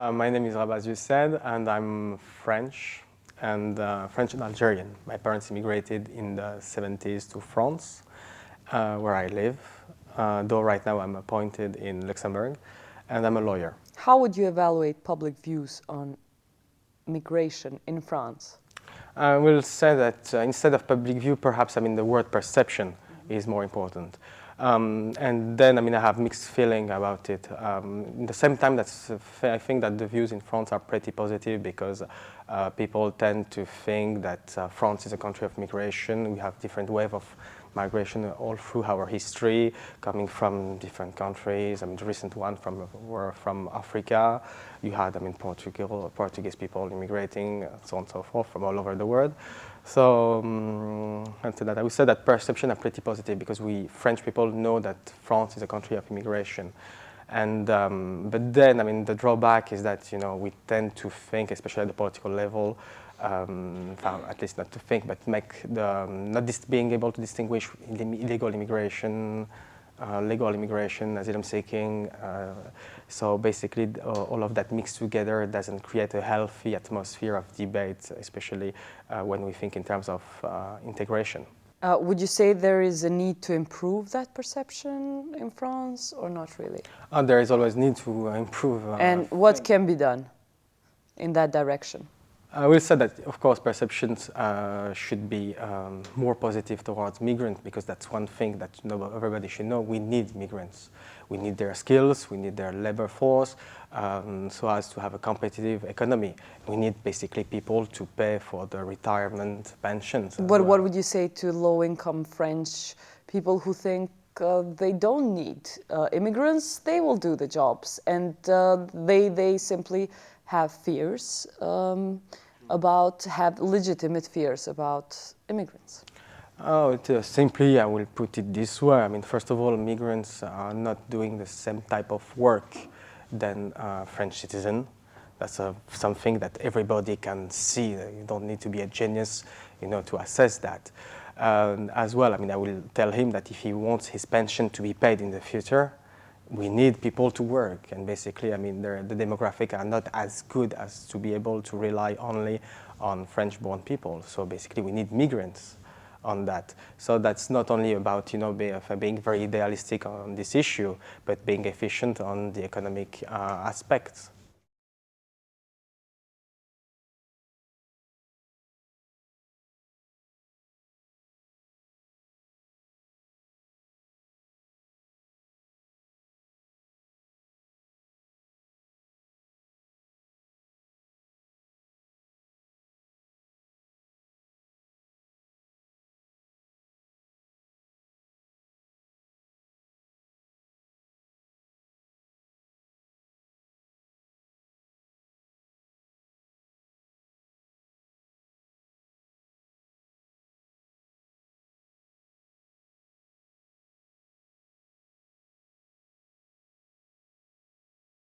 My name is Rabah, as you said, and I'm French French and Algerian. My parents immigrated in the 70s to France, where I live, though right now I'm appointed in Luxembourg, and I'm a lawyer. How would you evaluate public views on migration in France? I will say that instead of public view, perhaps the word perception is more important. And then I have mixed feeling about it. At the same time, I think that the views in France are pretty positive because people tend to think that France is a country of migration. We have different waves of migration all through our history, coming from different countries. The recent one were from Africa. You had, Portuguese people immigrating, so on and so forth, from all over the world. So, and to that, I would say that perception are pretty positive because we French people know that France is a country of immigration. And but then, the drawback is that we tend to think, especially at the political level, at least not to think, but being able to distinguish illegal immigration, legal immigration, asylum seeking. So basically, all of that mixed together doesn't create a healthy atmosphere of debate, especially when we think in terms of integration. Would you say there is a need to improve that perception in France, or not really? There is always need to improve. And what can be done in that direction? I will say that, of course, perceptions should be more positive towards migrants because that's one thing that everybody should know. We need migrants. We need their skills. We need their labor force so as to have a competitive economy. We need basically people to pay for the retirement pensions. But what would you say to low-income French people who think they don't need immigrants? They will do the jobs, and they simply have fears have legitimate fears about immigrants. Simply, I will put it this way. First of all, migrants are not doing the same type of work than French citizens. That's something that everybody can see. You don't need to be a genius, to assess that. As well, I will tell him that if he wants his pension to be paid in the future, we need people to work, and basically, the demographics are not as good as to be able to rely only on French-born people. So basically, we need migrants on that. So that's not only about being very idealistic on this issue, but being efficient on the economic aspects.